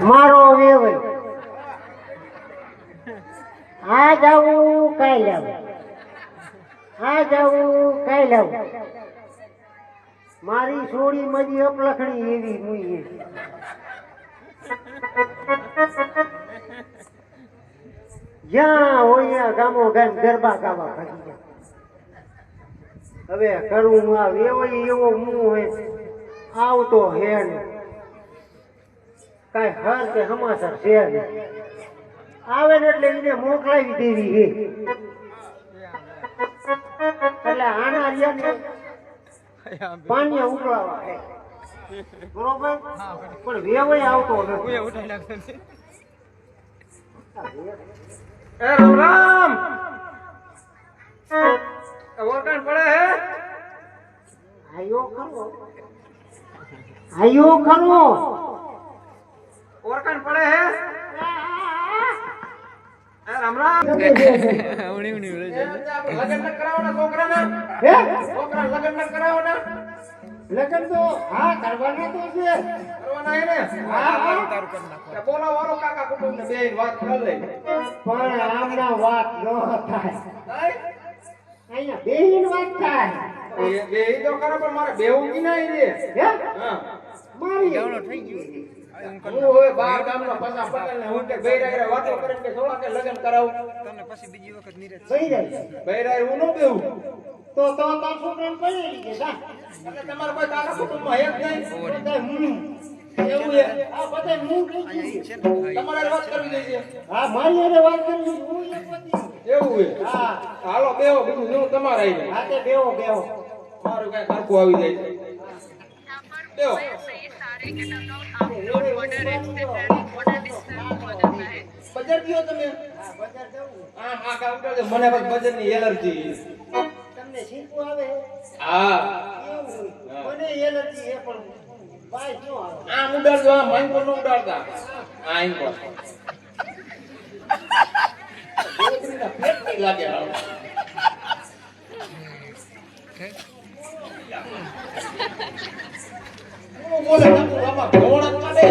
મારો વેવઈ આ જાવું કાઈ લાવું આ જાવું કાઈ લાવું મારી છોડી મજી અપલખણી એવી મુઈ જ્યાં હોય ગામો ગામ ગરબા ગાવા ભાગી જાય. હવે કરું આ વેવઈ એવો મું હોય આવતો હે ને કાંઈ હર કે સમાચાર છે ને આવે ને એટલે એને મોકલાવી દેવી હે એટલે આના રહ્યા ને પાણી ઉકળાવા હે બરોબર પણ વેવઈ આવતો નથી. એ રામ રામ ઓળખાણ પડે હે આયો ખરો ઓળખાણ પડે હે એ રામ રામ લગન ન કરાવવાના છોકરાના હે છોકરા લગન ન કરાવવાના લગન તો હા કરવાના તો છે કરવાના હે ને હા બોલાવો વાળો કાકા કુટુંબ ને બેન વાત કરી લે પણ આમના વાત ન થાય અહીંયા બેહીન વાત થાય બે તો કરો પણ મારે બેવું કી ના રે હે હા મારી જવણો થઈ ગયો હું હોય બાર ગામનો પસા પટેલ ને હું કે બૈરા વાતો કરે કે થોડા કે લગન કરાવું તને પછી બીજી વખત નીરજ સહી જાય બૈરા હું નો બેવું તો તાર છોકરાને પડી ગઈ જા એટલે તમારા કોઈ કાકા કુટુંબમાં એક નહીં બધા હું એવું છે આ બધા હું કહી તમારે વાત કરવી છે હા મારી હારે વાત કરવી હું એક હતી એવું છે હા હાલો બેહો બીજું શું તમારે આવી જાય હા તે બેહો મારું કઈ ખરખું આવી જાય છે બેહો બજાર ગયો તમે બજાર જવું આમ આ કાઉન્ટર છે મને બસ બજારની એલર્જી તમને શીખવું આવે હા એવું મને એલર્જી છે પણ ભાઈ શું આવે આમ ઉડાડજો આમ માઈકો નો ઉડાડતા આઈન કો ગોદરીના પેટ નહીં લાગે હાલો હું બોલે બાપા ઘોડા કાઢે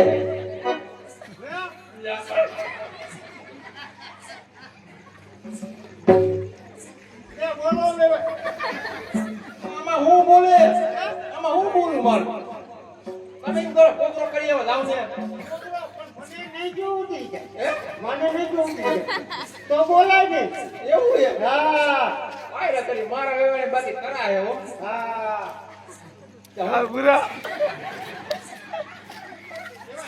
એ બોલો લેવે આમાં હું બોલે આમાં હું બોલું મારું તમે એમ કરો કોકરો કરી આવો જાવ ને મને નહીં જોવું દે હે મને નહીં જોવું દે તો બોલાય ને એવું છે હા વાયરા કરી મારા વેવાને બાકી કરાય હો હા હા પૂરા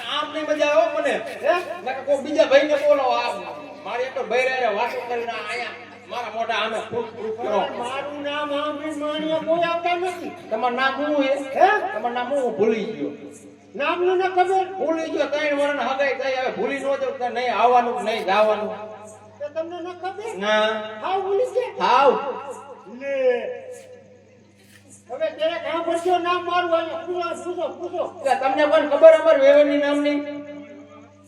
આમ નહીં મજા આવે મને હે નકર કોઈ બીજા ભાઈને બોલાવો આમ મારી એક તો બૈરાને વાતો કરીને આયા મારા મોઢા આમે ફૂટ ફૂટ કરો મારું નામ આમીર માણિયા કોઈ આવતા નથી તમારું નામ શું છે હે તમારું નામ હું ભૂલી ગયો નામનું ન ખબર ભૂલી ગયો 3 વર્ષના હગાઈ થઈ હવે ભૂલી ન જાવ તો નહીં આવવાનું નહીં જવાનું તો તમને ન ખબર ના હાવ ભૂલી ગયા હાવ લે હવે તેરે કામ પડ્યો નામ મારું અહીંયા પૂછો એટલે તમને કોણ ખબર અમાર વેવણની નામની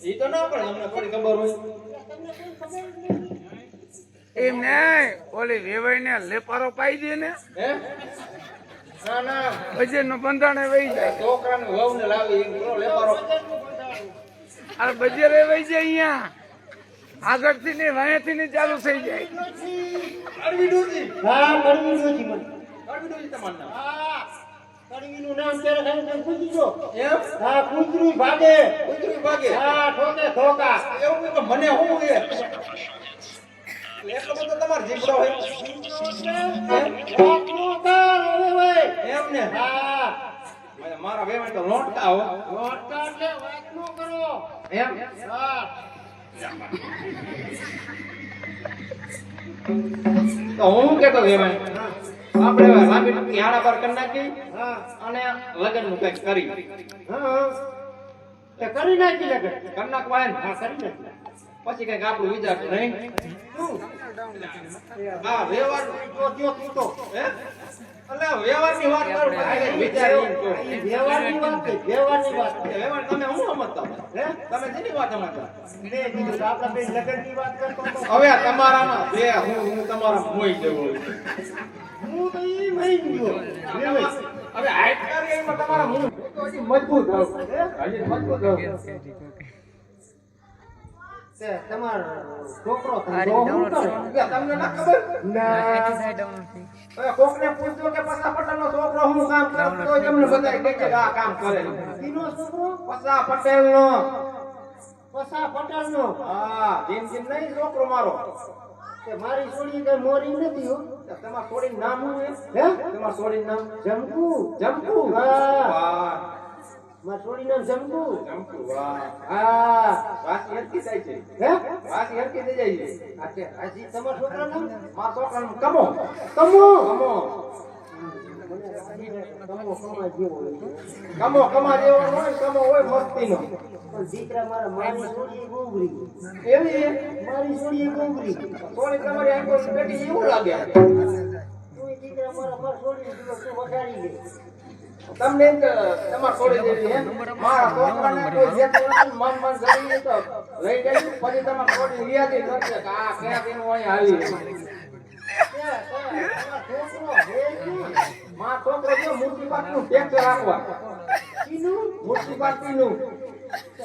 ઈ તો ના પણ તમને થોડી ખબર હોય તમને કોઈ ખબર નહીં એમ નહીં ઓલી વેવાઈને લેપારો પાઈ દે ને હે ના ના બજેટ નો બંધાણે વહી જાય છોકરાને વહુને લાવી એમ કરો લેપારો અરે બજેરે વહી જાય અહીંયા આગળથી ને વાયાથી ને ચાલુ થઈ જાય અરવી ડોજી હા કડવી નથી મને અરવી ડોજી તમારું નામ હા કડવીનું નામ તેરે ખાલી પૂછી જો એમ હા કૂતરી ભાગે ઉતરી ભાગે હા ઠોકે ઠોકા એવું કે મને હું છે એટલો બધો તમારો જીભડો હોય વાતનો કર હવે ભાઈ એમ ને હા મારા વેવાણ તો લોટતા હો વાતનો એટલે વાતનો કરો એમ હા તો હું કેતો વેવાણ આપણે હવે લાંબી ટૂંકી હાડા પર કરી નાખી હા અને લગન નું કઈક કરી હા તે કરી નાખી લગન કરી નાખવા ને હા કરી નાખી પછી કઈક આપણું વિચાર નહીં હા વ્યવહાર હે એટલે વ્યવહારની વાત કરું પછી વિચાર એમ કહો. વ્યવહારની વાત છે વ્યવહારની વાત છે વ્યવહાર તમે હું સમજતા હે તમે જેની વાત સમજતા લે કીધું તો આપણે બે લગનની વાત કરતો હતો હવે તમારામાં બે હું તમારા મોઈ જવો હું તો ઈ મહી ગયો અરે હાઈટ કરી એમાં તમારા હું તો હજી મજબૂત હોઉં. હજી મજબૂત હોઉં. તે તમારો છોકરો આ ધંધો રીતે શું કરે? download કે તમને ના ખબર? ના હવે કોકને પૂછજો કે પસા પટેલનો છોકરો હું કામ કરે તો તમને બધાય કહે કે આ કામ કરે. કીનો છોકરો પસા પટેલનો. પસા પટેલનો. હા, જેમ જેમ નહીં છોકરો મારો. તે મારી છોડી કઈ મોરી નથી હો. તમારા છોડીનું નામ શું છે? હે તમારા છોડીનું નામ? જમકુ. જમકુ. હા. વાહ. મારી છોડી નામ જમકુ. જમકુ, વાહ. હા. વાસી હરકી થાય છે. હે વાસી હરકી થઈ જાય છે. હજી તમારા છોકરા નામ મારા છોકરાનું કમો. કમો. કમો. કમો કમા જેવો હોય છે. કમો કમા જેવો હોય, કમો હોય મસ્તીનો. પણ દીકરા મારી છોડી ગોગરી. એવી છે? મારી છોડી ગોગરી. છોડી તમારી આંખો બેટી એવું લાગે. તું દીકરા મારા છોડી તું વગાડી દે. તમને એમ કે તમારે છોડી દેવી હે? મારા છોકરાને કોઈ જેતું નથી, મન મન કરી તો લઈ ગઈ, પછી તમારે છોડી યાદી કરશે કે આ ક્યાં તેનું અહીંયા આવી. મારા છોકરો જો મૂર્તિ પાકનું ટેક્સ રાખવા. મૂર્તિ પાકનું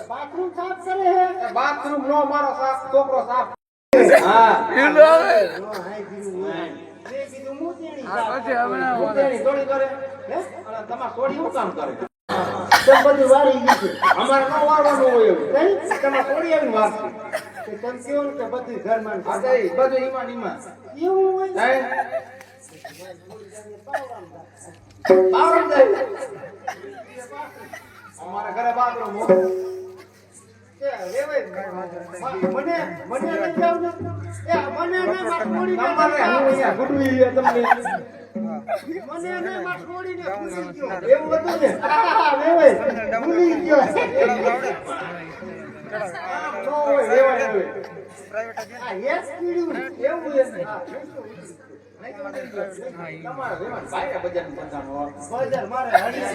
બાથરૂમ સાફ કરે હે. બાથરૂમ નો મારો સાફ છોકરો સાફ. હા. ઈલો આવે નો હાય કીધું હોય. મેં કીધું મૂતેડી આ સાફ. પછી હમણાં મૂર્તિની છોડી કરે. હે? અને તમારે છોડી શું કામ કરે? તો બધું વારી ગયું છે. અમારે ન વાળવાનું હોય એવું. કઈ? તમારે છોડી આવીને વારશે. તે તમ કેવું ને કે બધું ઘરમાં આ જઈ બધું ઈમાન ઈમાન. એવું હોય હે? ને આવડે જાય. અમારા ઘરે બાથરૂમ હોય. કે રેવાય. મને લઈ જાવ ને. એ મને ને માસકોડીને તમારે હું અહીંયા ગુડવી છે તમને. મને ને માસકોડીને ભૂલી ગયો. એવું હતું ને? હા, રેવાય. ભૂલી ગયો. આમ ન હોય, રેવાય હવે. આ એક કીડું. એવું છે. તમારે રેવાય. બાયરા બજારનું ધંધાનું હોય. બજાર મારે હળી.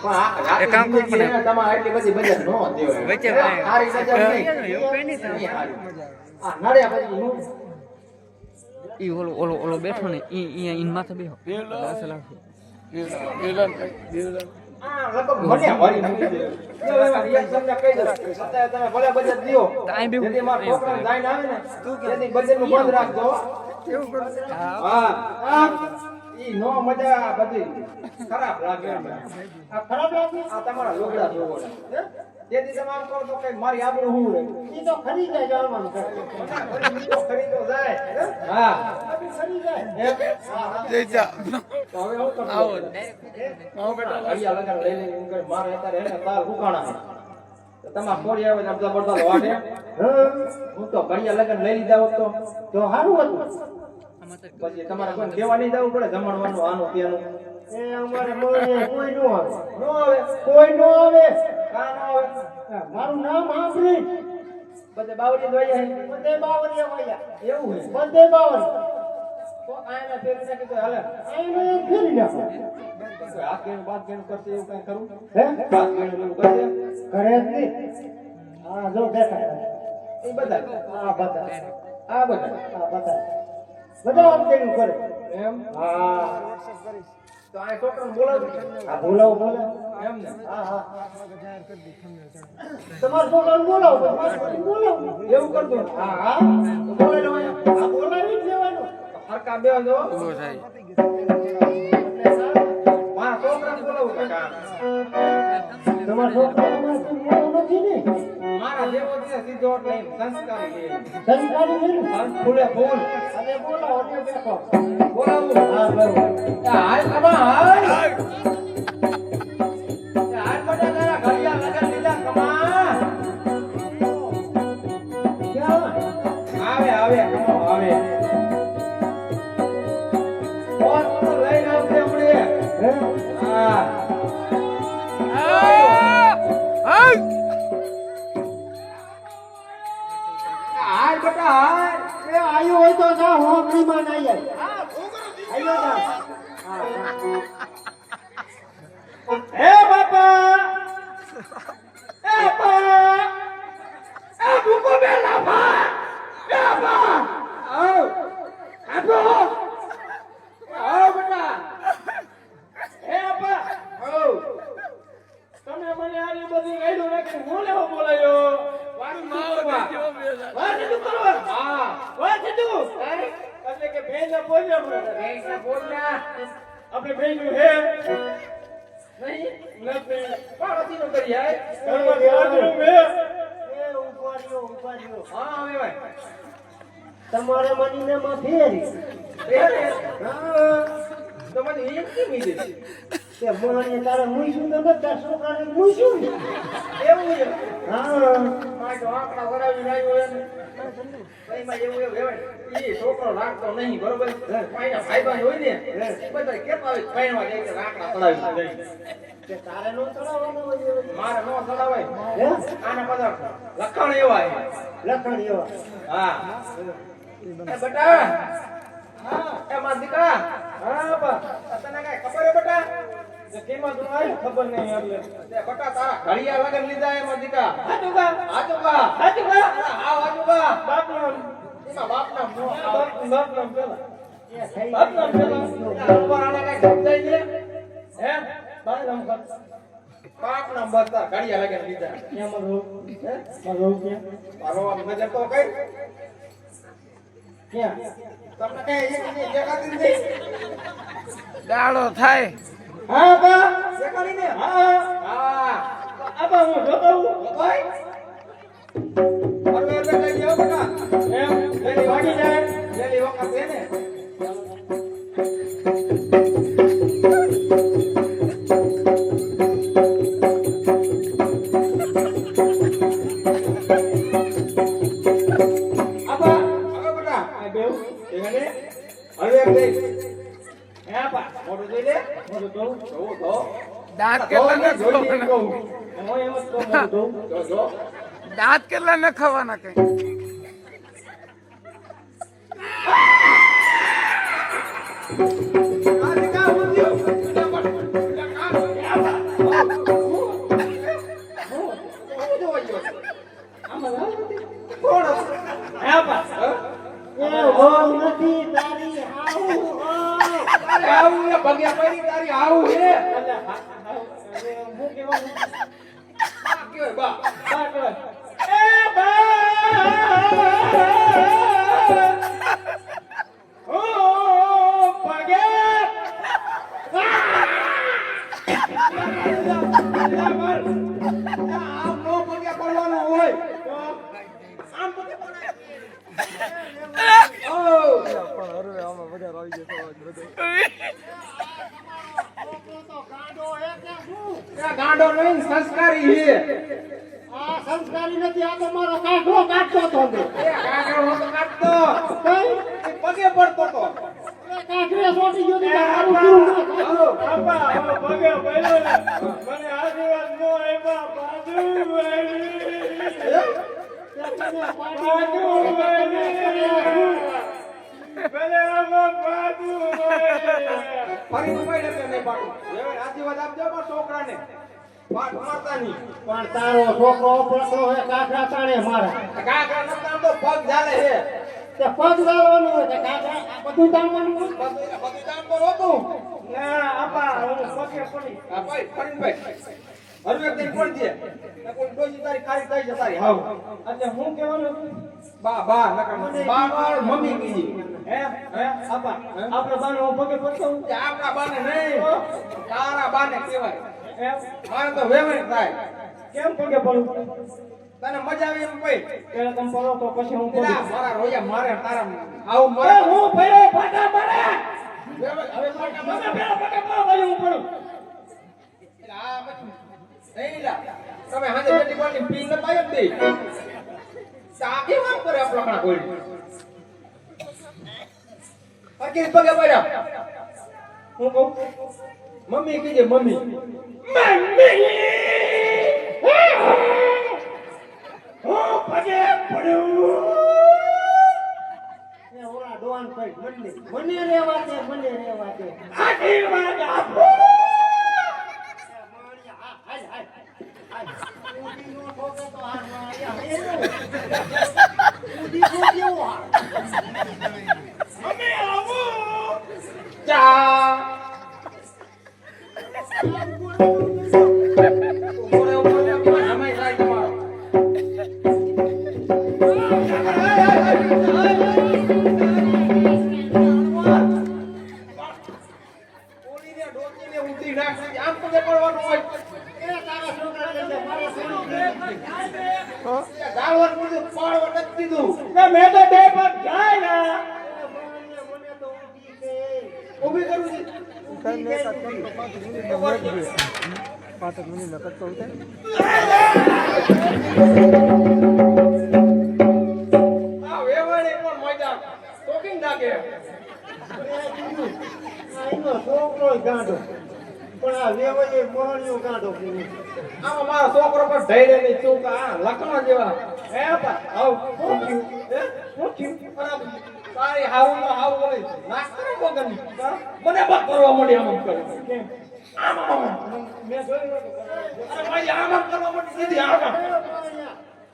પણ આ રાતે એક કામ કરો જિંદગી છે ને, તમારે એટલી બધી બજાર ન દેવાય. વચ્ચે સારી બજાર નહીં. એવું કઈ નહીં થાય. નહીં સારી. આ નડ્યા પછી હું ઈ ઓલો બેઠો ને ઈ માથે બેહો અસલ આવશે. આ લગભગ મને વારી મૂકી દે. જો એમાં રિએક્શનને કહી દો. છતાંય તમે ભલે બજેટ દ્યો. કાંઈ બી જેથી મારા છોકરાને જાઈને આવે ને, તેથી બજેટનું બંધ રાખજો. હા. ઈ નો મજા બધી ખરાબ લાગે અમને. આ ખરાબ લાગે? આ તમારા લોગડા જોવો. તેથી તમે આમ કરો તો કઈ મારી આબરૂ હું રે. ઈ તો ખરી જાય જવાનું કરે. બીજો ખરીદો જાય. હા. ખરી જાય. જઈ જા તો હવે હું કરતો? આવો અહીંયા લગન લઈ લઈને એમ કરે, મારે અત્યારે હે ને તાર હુકાણા છે. તો તમારે છોડી આવે ને અડધા પડધા વાટે. હું તો ઘડિયા લગન લઈ લીધા હોત તો સારું હતું. પછી તમારે કોઈ કહેવા નહીં જવું પડે જમણવાનું આનું ત્યાંનું. એ અમારે મોરે કોઈ નો આવે. નો આવે. કોઈ નો આવે. કા નો આવે. મારું નામ સાંભળી બધે બાવરી દોયા હે. બધે બાવરિયા વાયા. એવું હે. બધે બાવરી. તો આયના ફેરી નાખી તો હાલે. આઈને એક ફેરી નાખો. હાથ ગેણું બાદ ગેણું કરશે એવું કઈ કરું? હે? બાદ ગેણું એવું કરશે? કરે જ નહીં. હા જો દેખાય. એ બધા. આ બધા. આ બધા. આ બધા. બધા આમ તેનું કરે. એમ. હા. તો આ છોકરાને બોલાવું. આ બોલાવો બોલાવો. એમ ને. હા હા. તમારે છોકરાને બોલાવો. બોલાવો. એવું કરતો. હા હા. તો બોલાવી લો અહીંયા. આ બોલાવી જ લેવાનું. હરકા બેહો જો. ઉભો થાય મારા છોકરાને બોલાવું કાકા. તમારા છોકરાને મોડું નથી ને? મારા જેવો છે સીધો એટલે સંસ્કારી છે. સંસ્કારી છે ને? સંસ્ ફૂલે ફૂલ. અને બોલાવો એટલે બેઠો. બોલાવું. હા બરોબર. હાલ કમા હાલ. હાલ બધા તારા ઘડિયા લગન લીધા કમા. ક્યાં? આવે આવે કમો આવે. ફોન તો લઈને આવશે હમણે. હે? હા. હાલ બેટા હાલ. એ આયો હોય તો જા હોકરીમાં ના આય. આયો જા. હા મને આની બધી ગાયડું રાખીને હું લેવો બોલાયો વાત કરવા હા વાત તું એટલે કે ભેંસના બોલ્યા આપણે ભેંસનું હે નહીં નથી પાડોશી નો કરી આય કરવા દેવાનું મે એ ઉભા રહ્યો હા હવે ભાઈ તમારે મનીને માં ફેરી હા તો મને એમ કેમ કીધું કે મોહને તારે મુઈશું તો નથી તાર છોકરાને મુઈશું એવું છે હા મારે તો આંકડા વરાવી લાવ્યો એને કઈમાં એવું કહેવાય ઈ છોકરો રાખતો નહીં બરોબર પાઈના ભાઈબંધ હોય ને બધા કેતા હોય પાઈમાં જઈને આંકડા ચડાવી દે કે તારે નો ચડાવવાનો હોય મારે નો ચડાવાય હે આના બધા લખાણ એવા છે લખણ એવા હા એ બેટા હા એ માર દીકરા હા બા તને કઈ ખબર હે બેટા કે કેમાં તું આવી ખબર નહીં એટલે તે બેટા તારા ઘડિયા લગન લીધા એ માર દીકરા હાચુકા બાપનો એમાં બાપના બાપના પેલા બાપના પેલા ઉપર આને કઈ સમજાય છે હે બાપના બાપના બધા ઘડિયા લગન લીધા એમાં રો હે મારો કે મારો નજર તો કઈ ક્યાં તમને કઈ દેખાતી નથી દાડો થાય હા બા દેખાડી ને હા આબા હું જોતો હું ભાઈ અરે એટલે કઈ જાવ બેટા એમ પેલી વાગી જાય પેલી વખત છે ને આબા હવે બેટા આ બેવ એગને હવે બે હે આપા મોટું જોઈ લે મોટું જો દાંત કેટલા ન જોઈ લે ખાવાના કહું હું એમ જ કહું મોટું જો દાંત કેટલા ન ખાવાના કઈ આ દીકા ઉદ્યો એ હો નથી તારી આવું એ ભગ્યા પડી તારી આવું હે હું કેવાનું બા કેવાય બા કેવાય એ બા ઓ ભગ્યા આમ નો ભગ્યા પડવાનું હોય તો આમ ભગ્યા પડાય ગાંડો નહીં સંસ્કારી છે આ સંસ્કારી નથી આ તો મારો કાઢો કાઢતો તો એ કાગડો હતો કાઢતો એ પગે પડતો તો કાઢરે સોટી ગયો તો તારું પૂરું ના હાલો બાપા હવે પગે પડ્યો ને મને આશીર્વાદ નો આપ્યા બાજુ ફરી મોબાઈલ એટલે નહીં પાડું હવે આશીર્વાદ આપજો પણ છોકરાને પાઠ મારતા નહીં પણ તારો છોકરો પડતો હે કાઢરા તાણે મારા કાગડા નતા તો પગ ચાલે છે તે પગ લાવવાનું હોય તે કાઢરા આ બધું તાણવાનું હોય બધું કામ તો હોતું ના આપા હું પગે પડી આ ભાઈ ફરીને ભાઈ હરવે એક દિન પડી છે કોઈ ડોજી તારી ખાલી થઈ છે તારી હાવ એટલે હું કહેવાનું બા નકા બા મમ્મી કીજી હે આપા આપણે બાનો પગે પડતો હું તે આપણા બાને નહીં તારા બાને કહેવાય એમ મારે તો વેવણ થાય કેમ પગે પડું તને મજા આવે એમ કોઈ પેલા તમે પડો તો પછી હું પેલા પડું મારા રોયા મારે તારા આવું એ મારે હું પડ્યો ફાટા મારે વેવણ હવે પાટા મને મારે પેલા પગે પડો પછી હું પડું આ બધું નહીં લા તમે હાજે બેટી બોલી પી ન પાયો દે સાબી વામ કરે આપણા કોઈ અકે પગે પડ્યા હું કહું મમ્મી કીજે મમ્મી હું પગે પડ્યું એ ઓલા ડોન ભાઈ મને રેવા દે આશીર્વાદ આપો હાલ ઉડી નો ઠોકે તો હાર માર્યા ઉડી નો કેવો હાર અમે આવો ચા ગાળવાનું કીધું, પાડવા નથી કીધું. ને મેં તો બે પગ જાય ને. મને તો ઊભી છે. ઊભી કરું છું. આ વેવાણે પણ મજા ટોકિંગ નાખે. એનો છોકરો ગાંડો પણ આ વેવાઈએ મોહણીઓ ગાંડો કર્યો. આમાં મારો છોકરો પણ ઢૈરે ની ચૂક આ લખણા જેવા. હે બા આવ શું થયું? હે શું થયું? બરાબર. તારી હાવમાં હાવ બોલે નાક કરે વગરની. મને બક કરવા મળી આમ કરે. કેમ? આમ મેં જોયું અરે ભાઈ આમ કરવા મળી સીધી આમ.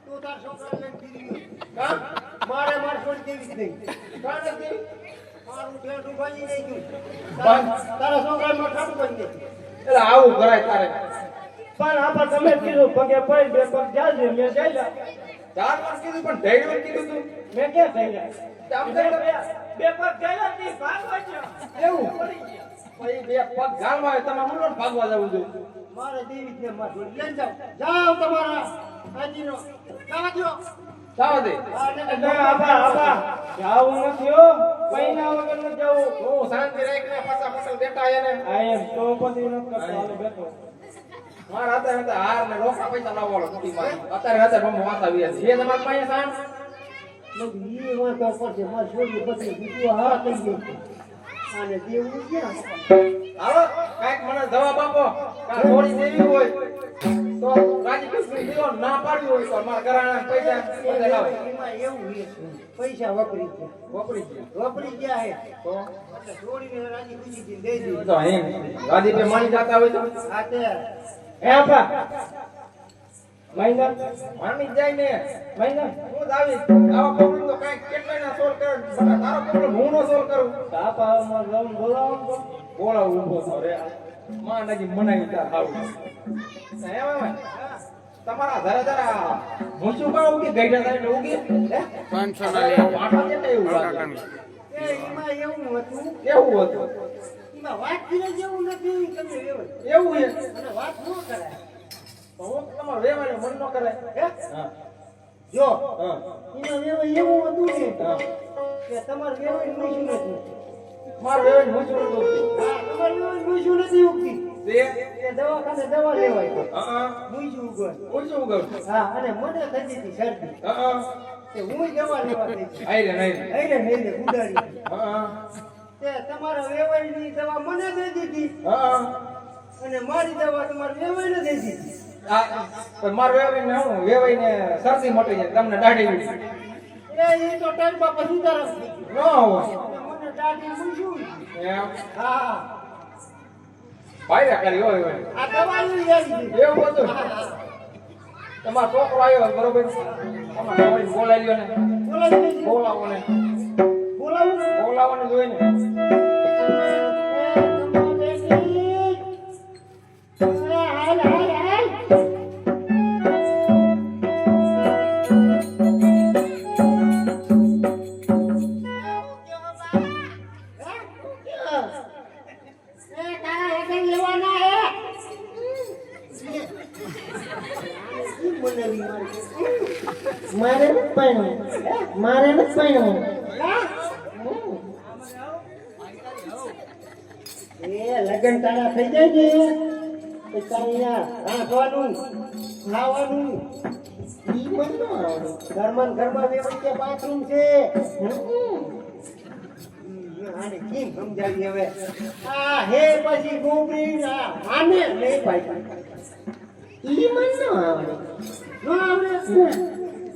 તું તાર છોકરાને લઈને ફરી ગયો. હા? મારે માર છોડી દેવી જ નહીં. કાં નથી? મારું ઠેઠું ભાંગી નહીં ગયું. ભાંગ- તારા છોકરાને માર ઠાઠું ભાંગી દે. એટલે આવું કરાય તારે. પણ આપણે તમે કીધું પગે પડી બે પગ જાજે મેં જઈ જા. ચાર વાર કીધું પણ ઢૈરે કીધું તું. મેં ક્યાં થઈ જાય આમ કરી લે. બે પગ જઈ ની ભાગવા જ એવું પછી બે પગ ગાળવા હોય તમારે મુંડો ભાગવા જવું જોઈએ. મારે દેવી છે માર છોડી લઈ જાઓ. જાઓ તમારા હાજીનો જવા દ્યો. જાવા દે. જાવું નથી હો પૈના વગર ન જાવું. હું શાંતિ રાખીને પાછા પટેલ બેઠા એને આ એમ તો પછી ન કરતો હાલે બેઠો. મારા હાથે હતા હાર ને રોકડા પૈસા લાવવાનો કુટીમાંથી. અત્યારે બમ વાતા વી છે. એ તમારા પાસે સાણ ઈ વાતો પડશે માર છોડી પછી બીજું હા થઈ ગયું. આને દેવું ક્યાં? હાલો કાઈક મને જવાબ આપો. કા થોડી દેવી હોય તો રાજી કૃષ્ણ દીવો ના પાડવી હોય તો મારા ઘરાણા પૈસા બધે લાવો. એમાં એવું છે પૈસા વપરી ગયા. વપરી ગયો વપરી ગયા હે તો એટલે છોડીને રાજી ખુશી થી દઈ દીધી. તો એમ રાજી પે માની જાતા હોય તો આ તે હે આપા મહિના માની જાય ને મહિના હું જ આવી આવા પ્રોબ્લેમ તો કાઈ કેટલાય ના સોલ્વ કરે બટા તારો પ્રોબ્લેમ હું નો સોલ્વ કરું. તાપામાં જમ બોલાવો બોલા ઊભો છો રે માં નજી મનાવી તાર હાવ હે મામા તમારા ધરા ધરા હું શું કહું કે ગઈડા થાય ને ઉગી હે 500 ના લે વાટો દેતા એવું લાગે. એ એમાં એવું હતું કેવું હતું એમાં વાત કરી જેવું નથી તમે લેવો એવું છે અને વાત ન કરાય. તો હું તમારે વેવાય મન ન કરે હે હા જો હા એમાં વેવાય એવું હતું ને હા કે તમારે વેવાય મૂછું નથી. માર વેવાય હું શું કહું હા તમારે વેવાય મૂછું નથી ઉગતી. તે એ દવાખાને દવા લેવાય તો હા મૂછું ઉગવે. હું શું કહું હા અને મને થઈ હતી શરદી હા તે હું દવા લેવા થઈ ગઈ. આઈ રે નહીં નહીં રે ગુડાડી હા તે તમારા વેવાયની દવા મને દઈ દીધી હા અને મારી દવા તમારે વેવાઈને દઈ દીધી. આ પણ માર વેવાય ને હું વેવાય ને શરદી મટી જાય તમને દાઢી ઉડી એ તો ટાઈમમાં પછી તરફ થઈ ન હોય ગયું. મને દાઢી મૂછું. એમ હા ભાઈ કરી હોય હોય આ દવા લઈ આવી એવું બધું તમારો છોકરો આવ્યો બરોબર તમારે છોકરીને બોલાવી લ્યો ને બોલાવો ને બોલાવું બોલાવો ને જોઈને હાલ હાલ હાલ મારે નથી પાણવું મારે નથી પાણવું એ લગન તારા થઈ જાય ને તો તારા રાખવાનું ખાવાનું ઈ મને ન આવડે. ઘરમાં વ્યવસ્થિત બાથરૂમ છે. આને કેમ સમજાવી હવે આ હે પછી ગોબરી આને નહીં પાઈ ઈ મને ન આવડે. ન આવડે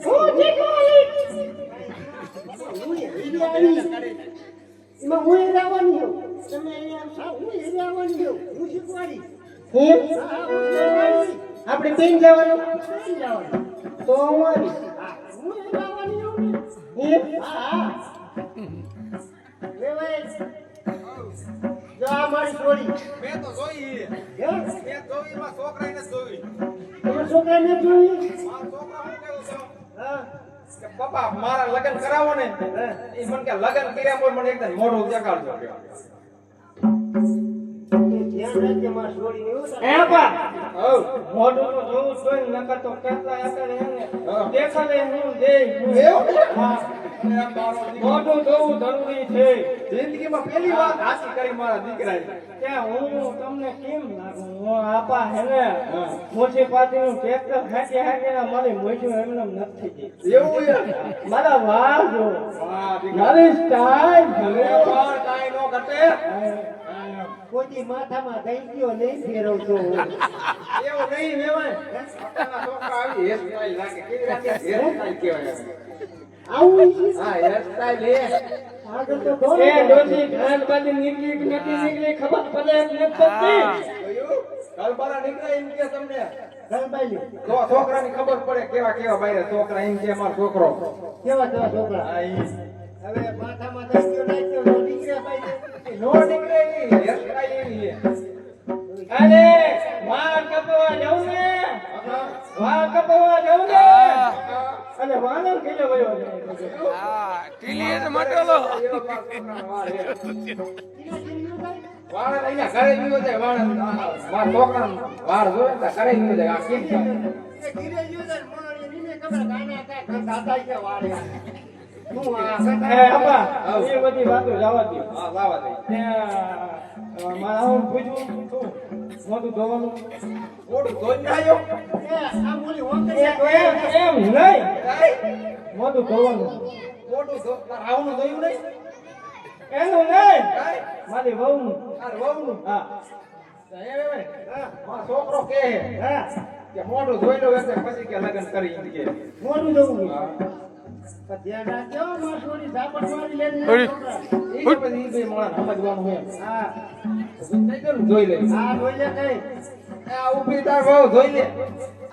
હું જે એમાં હું રહેવાની છું. તમે અહીંયા હું રહેવાની છું. હું શીખવાડી આપણે બેન જવાનું તો હું આવીશ. હું રહેવાની છું. હા જો આ મારી છોડી મેં તો જોઈ મેં જોઈ માં છોકરાને જોઈ તમે છોકરાને જોઈ મારો છોકરા હું કહેતો હતો હા કે પપ્પા મારા લગન કરાવો ને એ મને કે લગન કર્યા પર મને એકદમ મોઢું દેખાડજો જ્યાં રાજ્યમાં છોડીને એવું થાય. હે બા મોઢું તો જોવું જ જોઈએ નકર તો કેટલા અત્યારે એને દેખાડે હું દે એવું? હા મોઢું જોવું જરૂરી છે જિંદગીમાં પહેલી વાર હાથી કરી મારા દીકરાએ. કે હું તમને કેમ લાગુ હું આપા હેને મોટી પાટીનું ટ્રેક્ટર હાંકી હાંકીને મારી મોઢું એમને નથી થઈ એવું યાર? મારા વાળ જો વાહ દીકરા. મારી સ્ટાઈલ ભલે વાર કાંઈ નો ઘટે. કોઈ માથામાં દઈ ગયો નહીં ફેરવતો એવું નહીં વેવાય. આપણા છોકરા આવી hairstyle લાગે. કેવી લાગે? hairstyle કહેવાય. આવું છે. હા, hairstyle હે. આગળ તો ઘણું એ બધું. ડોસી ઘાટ બાજુ નીકળી કે નથી નીકળી ખબર પડે એમ નથી પડતી જોયું? ગલબારા નીકળે એમ કે તમને. ગણબાઈ તો છોકરાની ખબર પડે કેવા કેવા બાયરા છોકરા એમ કે મારો છોકરો. કેવા કેવા છોકરા હા, ઈ. હવે માથામાં દઈ ગયો નહીં ગયો નો નીકળે ભાઈ નો નીકળે ઈ. hairstyle એવી છે. અરે વાળ કપવા જાઉં ને વાળ કપવા જાઉં ને અને વાળો કિલો ગયો વાળ અહીંયા ઘરે ગયો છે. મારા છોકરાનો વાળ જોવે ને ઘરે ગયો છે. આ કેમ છે? એ ધીરે યુઝર મારી નીને ખબર ગાના કાય દાદા કે વાળે હું આ એ આપા એ બધી વાતો જવા દે હા, લાવા દે. ત્યાં મારા હું પૂછું છું મોટું ધોવાનું મોઢું ધોઈને આવ્યો. આ મોલી એ હોંકરિયા તો એમ નહીં મોટું ધોવાનું મોઢું તારા આવનું ધોયું નહીં? એનું નહીં કાંઈ? મારી વહુનું તાર વહુનું? હા એ વેવાય. મારો છોકરો કહે હા કે મોઢું ધોઈ લો એટલે પછી કે લગ્ન કરી એમ કે. મોટું જવું હા. પણ ધ્યાન રાખજો માં થોડી ઝાપટ મારી લેજે ઈ તો પછી ઈ બે માણસ સમજવાનું હોય. હા થઈ ગયું ને? જોઈ લે. આ બોલે કઈ આ ઊભી તાર વહુ જોઈ લે.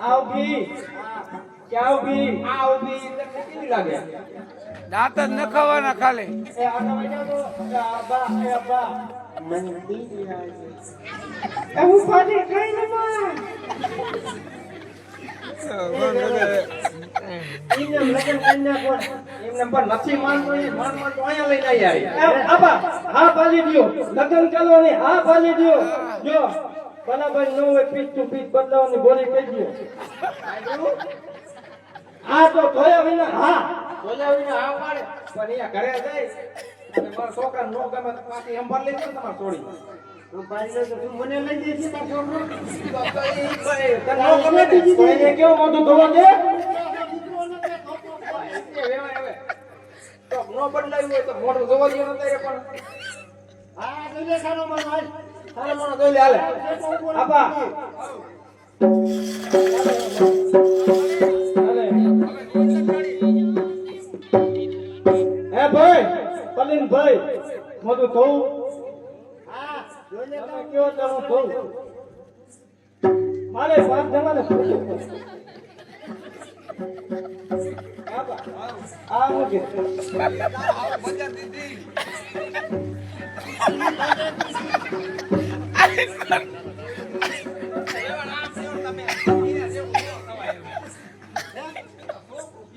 આવ ભી ક્યાં ઉભી આ ઊભી એટલે કેવી લાગે? દાંત જ ન ખાવાના ખાલી. એ આગળ વળ્યા તો એ આબા એ આબા મંદી એવું પાછી કઈ ન માં ઇને લગન કન્યા કોણ એમને પણ નથી માનતો એ માન તો અહીંયા લઈને આવી. આબા હા પાલી દ્યો લગન ચાલો ને હા પાલી દ્યો જો બરાબર ન હોય પીચ ટુ પીચ બદલાવાની બોલી કહી દો આ તો જોયા વિના હા બોલાવીને આ પાડે પણ અહીંયા ઘરે જાય અને મારા છોકરા નો ગમે તો પાછી સંભાળ લેજો ને તમારે છોડી. હું પાડી લઉં તો તું મને લઈ જઈશ તાર છોકરો તને નો ગમે ને? તો એને કેવું મોટું ધોવા દે એ વેવાય હવે. તો નો બદલાયું હોય તો મોઢું જોવા દે ને તારે પણ. હા જોઈ સારો મારો હાલ તારે મને જોઈ લે હાલે. આબા હે ભાઈ પલીન ભાઈ મોટું ધોવું હા જોઈ લે તમે કયો તો હું ધોઉં મારે 5 જણાને પૂછવું પડે આબા આ હું કે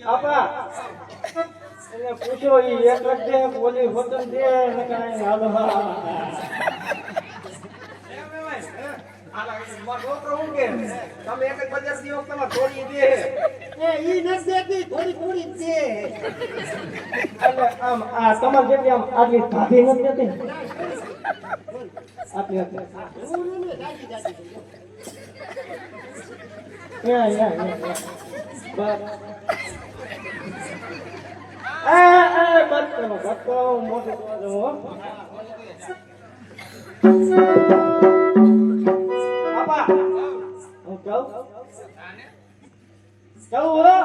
આપા એને પૂછો ઈ એક જ દે બોલી વતન દે ને કાંઈ હાલો મારો છોકરો શું કે તમે એક જ બજાર દીવો તમારે છોડી દે. એ ઈ નથી દેતી થોડી થોડી જ દે એટલે આમ આ તમારે જેટલી આમ આટલી ધાધી નથી દેતી આટલી હતી હું ને દાદી દાદી યા બસ બસ કરો મોટું કરો હો આપા હું કહું હો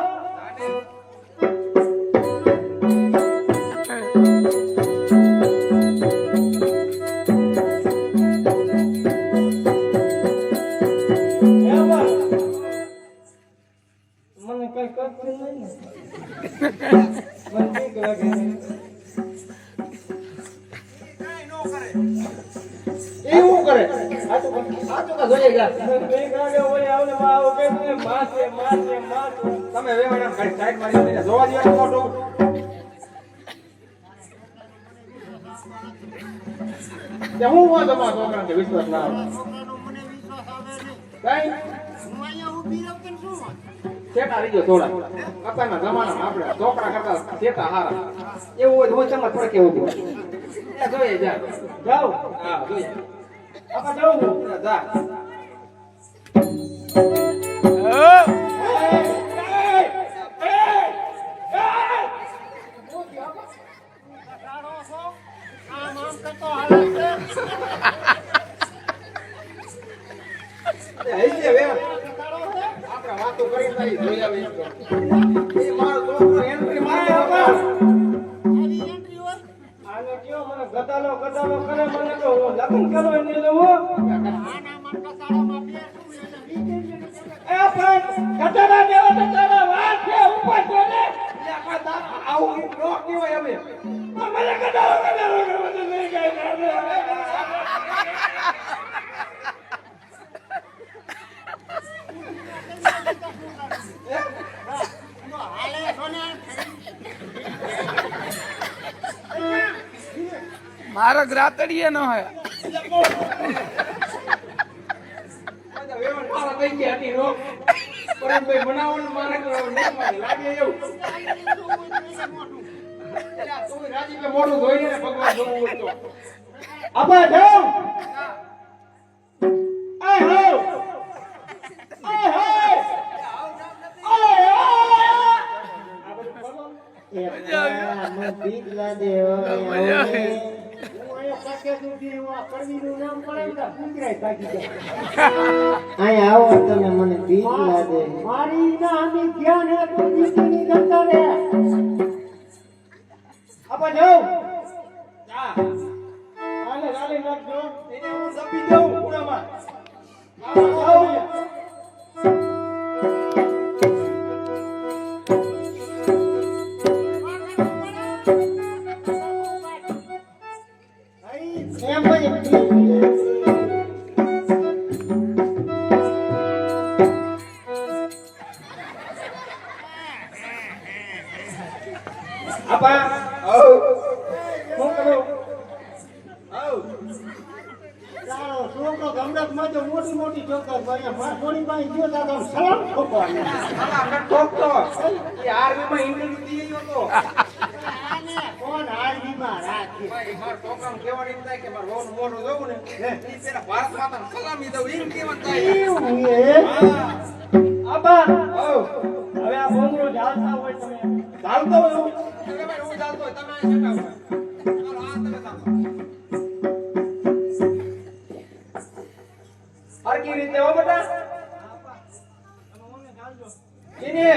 મને કઈ કરતું નહીં ને મને બીક લાગે એ શું કરે? આ તો સાચું કા જોઈએ ગયા? મને બીક લાગે ઓય આવને માં આવો કે મને માસે તમે વેવાય ઘડી સાઈડ મારી દઈને જોવા દો ને મોઢું. તે હું વાંધો માં છોકરાને વિશ્વાસ ના આવે છોકરાનો મને વિશ્વાસ આવે નહીં. કઈ હું અહીંયા ઊભી રહું કે શું વાત? શેઠા રહી ગયો થોડા અત્યારના જમાનામાં આપણે છોકરા કરતા શેઠા હારા એવું હોય તો હું તમને થોડે કેવું પડે જોઈએ જા જાઓ હા જોઈએ આપા જાઉં જા રાડો છો? આમ આમ કરતો હાલે છે. આપણે વાતો કરી તારી જોઈ આવે એ મારો છોકરો એન્ટ્રી મારે આપા આવી એન્ટ્રી હોય? આને કયો મને ગદાલો કરે મને તો લગ્ન કરો એને લેવો આના મન કતાળામાં બે શું એને વીકેન્ડ એ પણ ગદાલા દેવો તો તારા વાત છે ઉપર તો ને એટલે આ તારા આવું નો કહેવાય હવે મને ગદાલો કરે મને નહીં કાઈ હાલે છો ને? મારો ગ્રાતડીએ ન હોય મારા થઈ ગયા હતી નો પરમભાઈ બનાવવાનું મારે કરવાનું નહીં મારે લાગે એવું એટલે તું રાજી કે મોઢું ધોઈને ને ભગવાન જોવું હોય તો આપા જાઓ આય હો આય હો બીક લાગે હોય. હું અહીંયા પકે સુધી હું આ કરવીનું નામ પડાવ્યું કુતરાય ભાગી જાય. અહીંયા આવો તમે મને બીક લાગે. મારી નાની ધ્યાન હે તો બીકની કરતા રે. આપા જાઓ જા આને લાલી નાખજો એને હું દબી દઉં પૂરામાં આપા જાઓ એમ પછી આપા આવ શું કરું આવ ચાલો છોકરો ગમડકમાં તો મોટી મોટી ચોક્કસ ભાઈ મારી પાસે ગયો તા તો સલામ ઠોકવા આને ઠોકતો એ આર્મીમાં ઇન્ટરવ્યુ દી ગયો તો આને કોણ હાલવીમાં રાખે. ભાઈ માર છોકરાને કહેવાનું એમ થાય કે માર વહુનું મોઢું જોવું ને ઈ પેલા ભારત માતાને સલામી દઉં એમ કહેવાનું થાય એવું એ હા આબા આવ હવે આ બોંગરો ઝાલતા હોય તમે ચાલતો હોય હું કે ભાઈ હું ચાલતો હોય તમે અહીં બેઠા હોય ચાલો આ તમે ચાલો હરકી રીતે હો બેટા જીની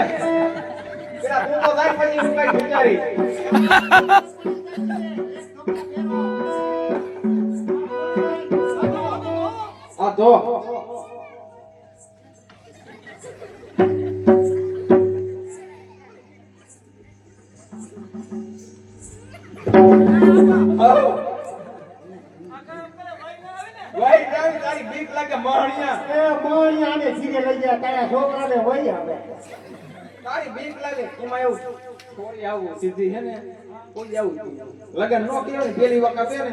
પેલા તું તો જાય પછી હું કઈ વિચારી આ તો તારી બીક લાગે મહણિયા એ મોણિયાને જીરે લઈ જાય તારા છોકરાને હોય આવે. તારી બીક લાગે એમાં એવું થોડી આવું સીધી હે ને કોઈ આવું લગન નો કેવો ને પેલી વખત હે ને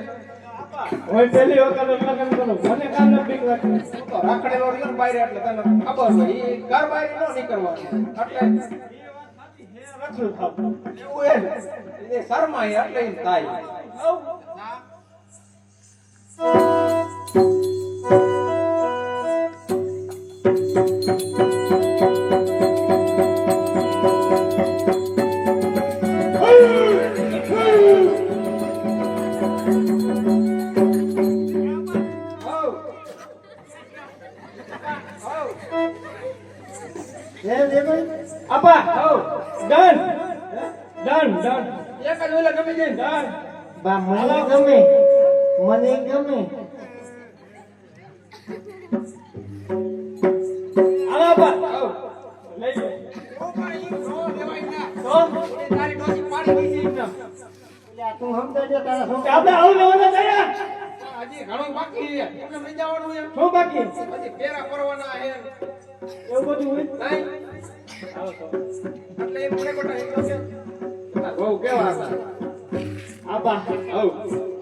હોય પેલી વખત લગન કરો મને કામ બીક લાગે. તું તો રાખડેલો રહ્યો ને બાયરે એટલે તને ખબર હોય ઈ ઘર બાયરે નો નીકળવાનું એટલે રખડું થાવ. એવું હે ને એ શરમાય એટલે ઈ થાય હે દેભાઈ આપા હો ડન ડન એક જ ઓલા ગમી જાય ડન બા મને ગમે મને ગમે. હાલો આપા હો લઈ લો ઓ ભાઈ નો દેવાય ના તો તારી ડોસી પાડી ગઈ છે એકદમ એટલે તું સમજાય છે તારા છોકરા આપણે આવું લેવાના થયા હજી ઘણું બાકી છે એમને લઈ જવાનું છે શું બાકી હજી ફેરા કરવાના છે એવું બધું હોય. નહીં એટલે એ મને કોટા એક છે બહુ કેવા હતા આબા આવ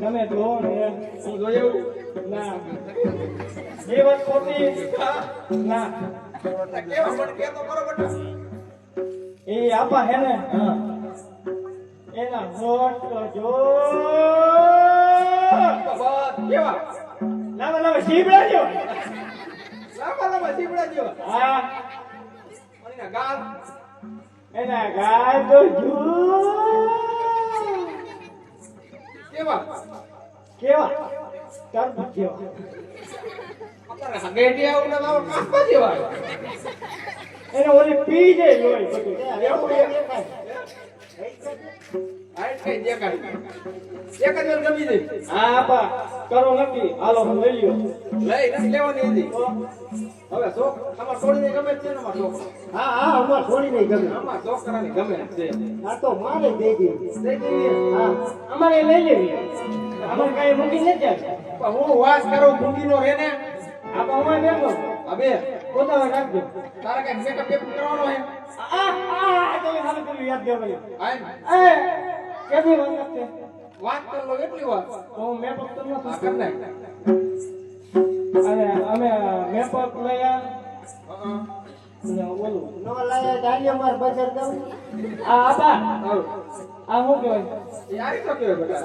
તમે જો ને હું જોયું ના એ વાત ખોટી ના કેવા મને કે તો કરો બટા એ આપા હે ને હા એના હોઠ તો જો બસ કેવા લાવા લાવા શીબડા જો લાંબા જીબડા જેવા હા અને ના ગાલ એના ગાય તો જો કેવા કેવા તરબૂચ જેવા અત્યારે હગેટિયા ઉના લાવો કાપા જેવા એને ઓલી પી જાય લોહી બધું એવું આઈ કઈ દેખાય એક જ વાર ગમી દે હા આપા કરો નક્કી હાલો હું લઈ લ્યો લઈ નથી લેવાની હતી હવે શોખ આમાં છોડીને ગમે જ છે ને આમાં શોખ હા હા અમાર છોડી નહીં ગમે આમાં શોખ કરવાની ગમે જ છે આ તો મારે દઈ દે દઈ દઈએ હા અમારે લઈ લેવી અમારે કઈ મૂકી નથી જાય પણ હું વાત કરું ભૂંગીનો રે ને આપા હું બેઠો હવે પોતામાં રાખજો તારે કઈ મેકઅપ બેકઅપ કરવાનો હે તમે ખાલી પેલું યાદ દેવાનું આય એ કેવી વાત છે વાત કર લો એટલી વાત હું મેપ અપ કરનો આ કર નાખ અને અમે મેપ અપ લયા હા અને ઓલું નો લાયા ડાલી અમાર બજાર દઉં આ આપા આવ આ શું કહેવાય એ આવી તો કેવો બેટા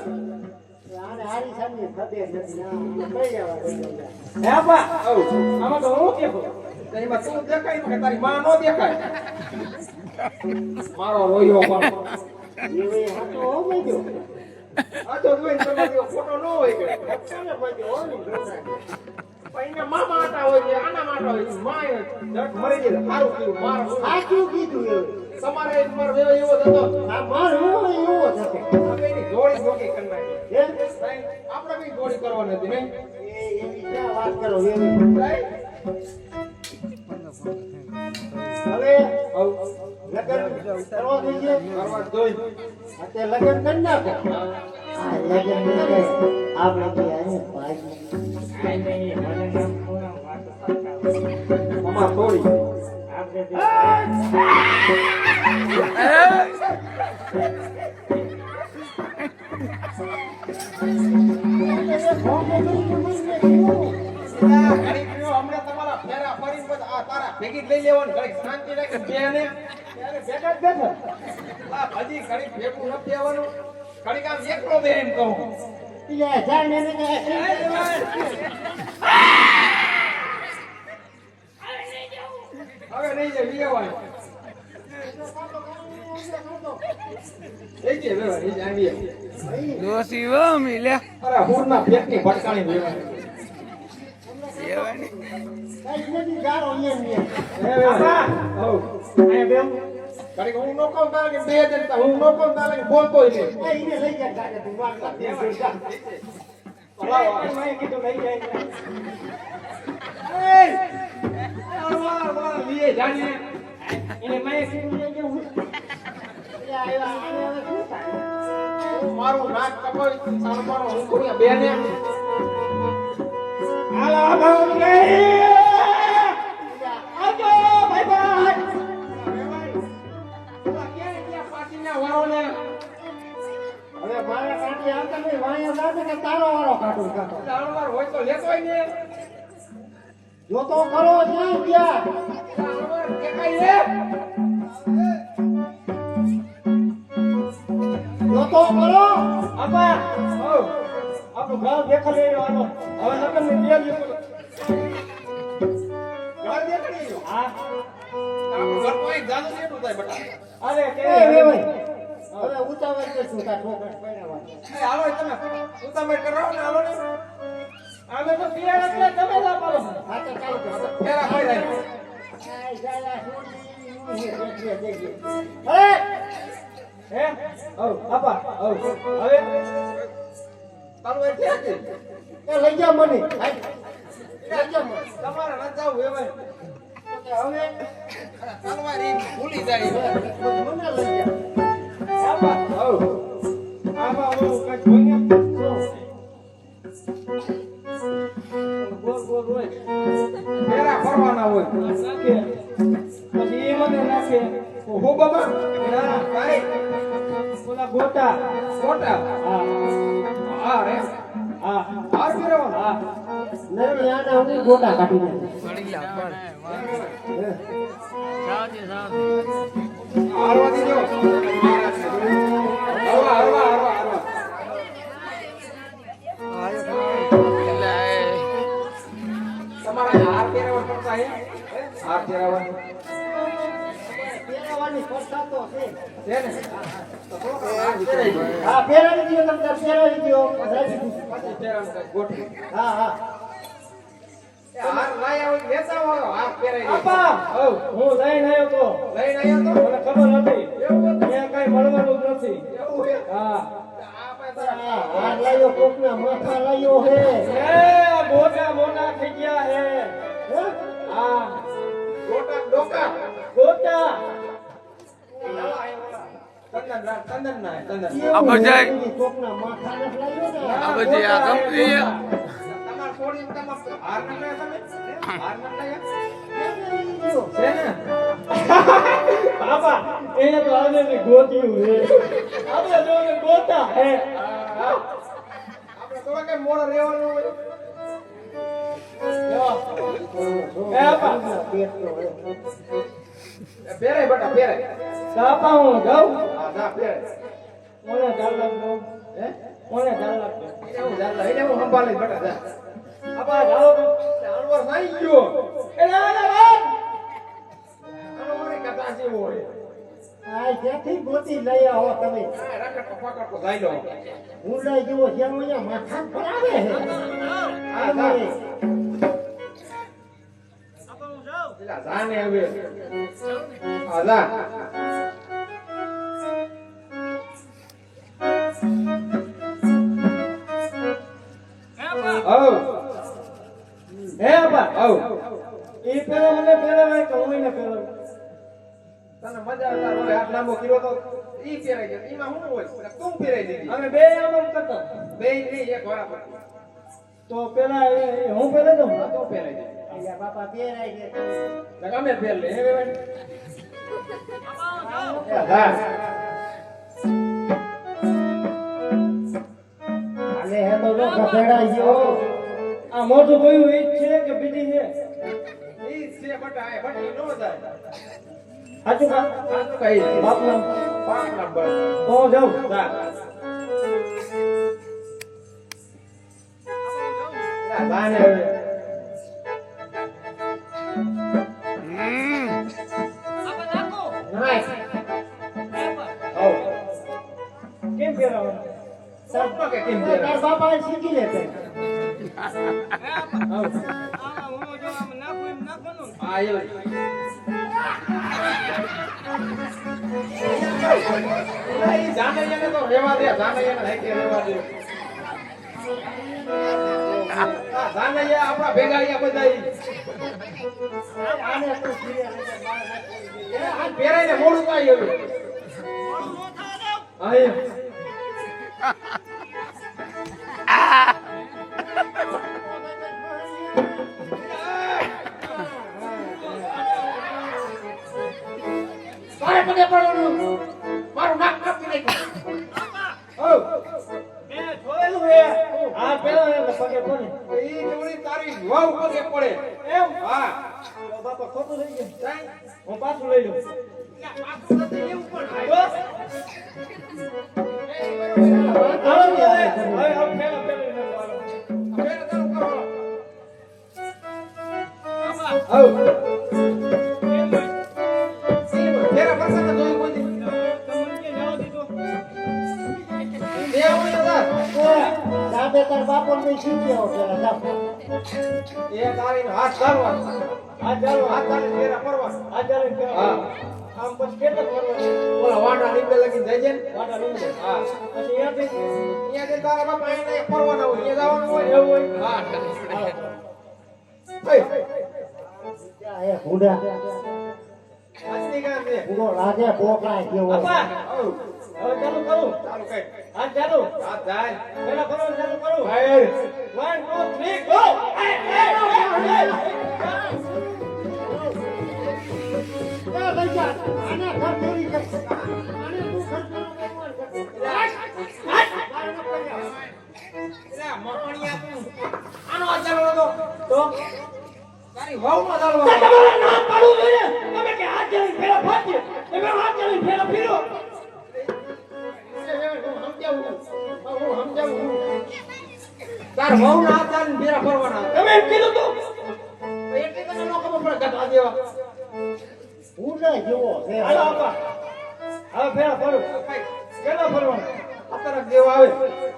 આને હારી સામે ખબર નથી ના કઈ આવા દઈ દઉં હે આપા આવ આમાં તો હું કેવો એમાં તું દેખાય ને કે તારી માં નો દેખાય મારો રોયો પણ એવે હાતો હો મેજો આ તો જોઈને તમારો ફોટો નો હોય કે કોને મેજો હો ને જોતા પૈના મામા આટા હોય છે આના માટા હોય છે માય જટ મરી જાય સારું કીધું મારો સાચું કીધું એવું તમારે મારો વેવ એવો થતો આ માર એવો થતો આ બેની જોડી જોડી કરી નાખી હે આપણે બી જોડી કરવાની હતી નહીં એ એની ક્યાં વાત કરો એવી હવે લગન કરવા દઈએ કરવા જોઈ અત્યારે લગન કરી નાખો આ લગન નહીં કરે આપણે તો આને ભાઈ આઈ નહીં મને નામ કોના વાત મમ્મા થોડી આપણે હમણાં તમારા ફેરા ફરી પછી આ તારા ભેગી લઈ લેવાનું ઘડીક શાંતિ રાખી બેને ત્યારે ભેગા જ બેઠો આ હજી ઘડીક ભેગું નથી આવવાનું ઘડીક આમ એકલો બે એમ કહું લે જાને ને હવે નહીં જાય વિયાવાનું લઈ જાય વેવા નહીં જાય આવીએ દોશી હો મિલ્યા અરે હુરના પેટની ભટકાણી વેવાની કઈ નથી જારો અહીંયા હે વેવા હો અહીંયા બેવ ઘડીક હું નો કહું તારે કે બે જણ હું નો કહું તારે કે બોલતોય નહીં એ એને લઈ જા ગાડે તું વાત કર દે મેં કીધું લઈ જાય એને મેં કીધું લઈ જવું મારું નાક કપાઈ સાણપાનો હું કરું બેને હાલો ભાવ ગઈ આજો બાય બાય હવે મારા કાઢી આવતા નહીં વાયા દાદા કે તારો વાળો કાઢું કાઢો હોય તો લેતોય ને જો તો કરો જ્યાં ગયા જો તો કરો આપા આપણું ઘર દેખા લઈ રહ્યો હવે લગ્ન ની તૈયારી કરો હા અરે કે એ વે ભાઈ હવે ઉતાવળ કરશું તાર છોકરા પહેરાવા અમે તો પિયાર એટલે તમે ના પાડો હા તો ચાલુ કરો હે આપા હવે એ લઈ જા મને હાલ. લઈ જા મને તમારે ન જાવ હવે હવે તલવારી ભૂલી જાય મને લઈ જા આપા આપા ઓલું કઈ જોઈને બોલ બોલ રોય ફેરા ફરવાના હોય નાખે પછી એ મને નાખે હો બાબા ના કાઈ ઓલા ગોટા મોટા હા હા રે હા હાર પહેરવાનો હા નથી આના હું ગોટા કાઢી નાખું. હારવા દીજો હરવા હરવા હરવા હરવા તમારા હાર પહેરવા પડતા હે હાર પહેરવા પહેરવાની સ્પર્ધા તો છે. છે ને તો હાર પહેરાઈ ગયો હા પહેરાવી દો તમે તાર પહેરાવી દો રાજી ખુશી. પછી પહેરવાનું ગોઠવી હા હા એ હાર લાયા હોય લેતા આવો હાર પહેરાઈ ગયો આપા હવ હું લઈને આવ્યો તો લઈને આવ્યો તો મને ખબર હતી એવું હતું ત્યાં કઈ મળવાનું જ નથી એવું હે હા આપણે તારા હાર લાયો કોકના માથા લાયો હે એ મોટા મોટા થઈ ગયા હે હે? હા ગોટા ડોકા ગોટા ચંદન ના ચંદન એવું બધાય. નથી, કોકના માથા નથી લાયો ને આ બધી આ કંપની તમાર છોડી તમાર હાર ન લાયા તમે હાર ન લાયા પહેરાવી દો. છે ને બાપા એને તો આજે ને ગોત્યું હે આપણે જો ને ગોતા હે આપણે થોડા કઈ મોડા રહેવાનું હોય જો એ આપા પેટ તો હે. પહેરાય બટા પહેરાય બાપા હું જાઉં હા જા પહેરાય મને ચાલ લાગતો હે મને ચાલ લાગતો એને હું જાતા એને હું સંભાળી બટા જા આપા જાઓ અણવર નાઈ ગયો એ ના ના ના અણવર કથા જેવો હોય આ ક્યાંથી ગોતી લઈ આવો તમે આ રખડતો પકડતો જાય લો હું લઈ જવો જેમ અહીંયા માથા પર આવે હે હા જા પેલા જાને હવે હા જા હે આપા આવ એ પેલો મને પહેરાવે કે હું એને પહેરાવું તને મજા આવતા હવે હાથ લાંબો કર્યો તો ઈ પહેરાઈ ગયો ઈમાં શું હોય પેલા તું પહેરાઈ દીધી અમે બે આમ આમ કરતા બે નહીં એક વાળા પર તો પેલા હું પહેરે દઉં તું પહેરાઈ દીધી અહીંયા બાપા પહેરાઈ ગયા અમે પહેર લે હે બેન હા અને હે તો જો ગધેડાઈ ગયો આ મોઢું ગયું ઈ જ છે કે બીજી છે ઈ છે બટા એ બટી નો જાય સાચું કા સાચું કહી છે બાપના પાંચ નંબર તો જાઉં જા જા જાને હવે નાઈસ આવ કેમ પહેરાવાનું સપનો કે કેમ તાર પહેરાય બાપા શીખી લે તે આવ આ એવું ઈ જાનૈયાને તો રેવા દે જાનૈયાને હાઈકે રેવા દે આ જાનૈયા આપણા ભેગાડિયા બધાય આને તો શીખી લે આ પહેરાઈને મોડું કાઈ હવે આય તારે પગે પડવાનું મારું નાક કાપી નાખ્યું એ જોયેલું હે આ પેલા એટલે પગે પડે ઈ જોડી તારી વાવ પગે પડે એમ હા તો બાપા ખોટું થઈ ગયું સાહેબ હું પાછું લઈ લઉં પાછું નથી એવું પણ હાલો ને હવે હવે પેલો પેલો હવે તારું કરો આવ તેરા પસંદ જોઈ કોઈ તમને કે જાવ દીધો તે આવું યાર દાદે તાર બાપો ને શીખી આવો પેલા જાઓ એ તારી હાથ ચાલવા આ ચાલો હાથ તારી તેરા પરવા આ ચાલો હા આમ પછી કેટલા કરવાનું ઓલા વાડા નીકળે લગી જાય છે ને વાટા લઈને હા પછી અહીંયાથી અહીંયા જે તારા બાપા એને પરવાના હોય અહીંયા જવાનું હોય એવું હોય હા ક્યાં હે ભૂંડા આજની કામ છે ભૂંડો લાગે બોકડા કેવો આપા આવ હવે ચાલુ કરું ચાલુ કઈ આ ચાલુ હાથ જાય પેલા કરવાનું ચાલુ કરું ભાઈ 1 2 3 ગો આને ઘર ચોરી કર આને તું ઘર ચોરી એલા મહણિયા તો તારી વાવમાં ચાલવા તમારે ના પાડવું જોઈએ. તમે કે હાથ જોડીને ફેરા ફાટજો. તમે હાથ જોડીને ફેરા ફેરો. હું સમજાવું તાર વાવના હાથ ચાલીને ફેરા ફરવાના તમે એમ કીધું તું. એટલે તને ન ખબર પડે ગધા જેવા હું ના જેવો છે હાલો આપા. હવે ફેરા ફરો. કેટલા ફરવાના? ખતરક જેવા આવે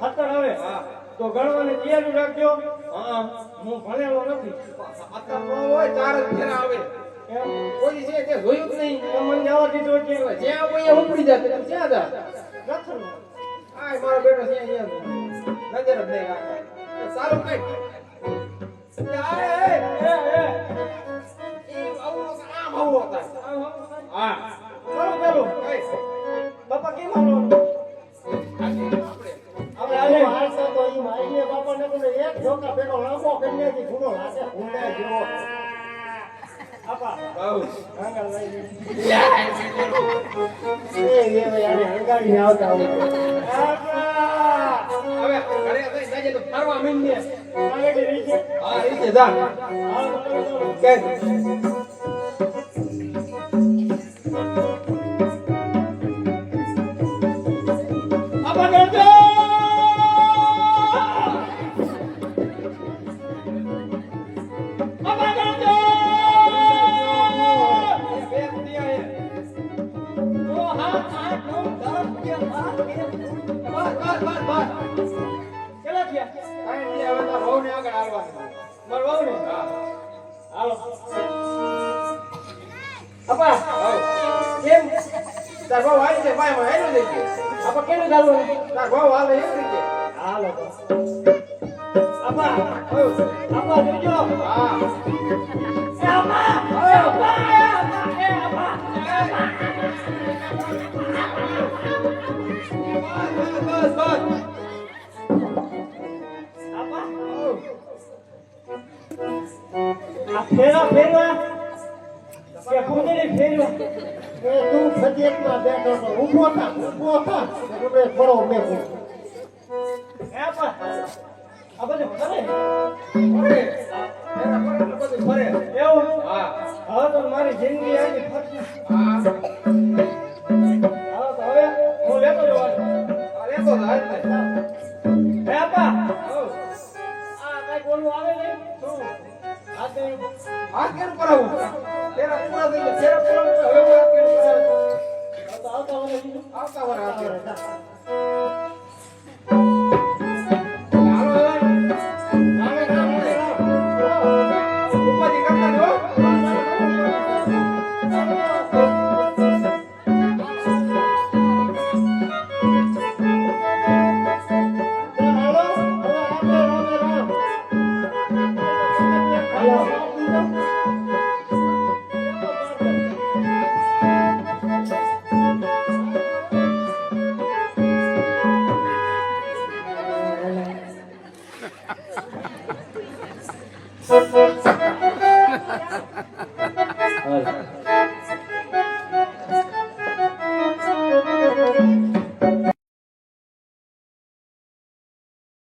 17 આવે. હા તો ગણવાની તૈયારી રાખજો. હા હું ભણેલો નથી. અત્યાર નો હોય 4 જ ફેરા આવે એમ કોઈ છે તે જોયું જ નહીં તો મને જવા દીધો છે. જ્યાં હોય એ ઉપડી જાય તું ક્યાં જા નથી. આય મારો બેટો છે અહીંયા નજર જ નહીં રાખતા સારું કઈ આય એ આવું આમ આવું હતા હા ચાલો ચાલો. કઈ બાપા કેમ આવવાનું? આપણે હવે હું હાલે. હાલતો તો ઈ મારીને બાપાને બોલે એક ઢોકા પેલો લાંબો કરીને જે ગુનો લાગે ગુંડા જેવો આપા બહુ હાંગા લઈ લે. એ યાર હંગાડીને આવતા હોય આપા હવે ઘરે જઈ જાજે તો ફરવા માંડીએ કાલેડી રહી છે. હા રીતે જા હાલ ચાલો. કે આપા ગણજો. આપા ગણજો. બે દિયા તો હાથ 8 9 10 11 બસ કેટલા થયા? કાઈ નહીં હવે તાર વહુને આગળ હાલવાનું મારો વહુ ને? હા હાલો. આપા કેમ? તાર વહુ હાલી છે ભાઈ માં હેલો દઈ ગયો આપા કેનું ચાલુ? તાર વહુ હાલે એમ રીતે હાલો તો. આપા આપા જોજો. હા એ આપા એ આપા એ આપા એ આપા. બસ બસ આપા આ ફેરા ફેરવા કે કુંડળી ફેરવા? એ તું સજેકમાં બેઠો તો ઊભો થા એટલે થોડો મેં એ આપા આ બધું કરે ફરે એના ફરે એટલે બધું ફરે એવું? હા હવે તો મારી જિંદગી આવી ફરતી. હા હવે તો હવે હું લેતો જવાનું. આ લેતો જા એટલે હે આપા હઉ. આ કઈ બોલવું આવે નહીં? શું? આ તો હાથ કેમ કરાવું તેરા પૂરા થઈ ગયા તેરા પૂરા થઈ ગયા. હવે હાથ કેમ કરાવું આવતા મને કીધું. આવતા વાર હાથ કેમ ઉપાધિ કરતા નહીં હો. Thank you.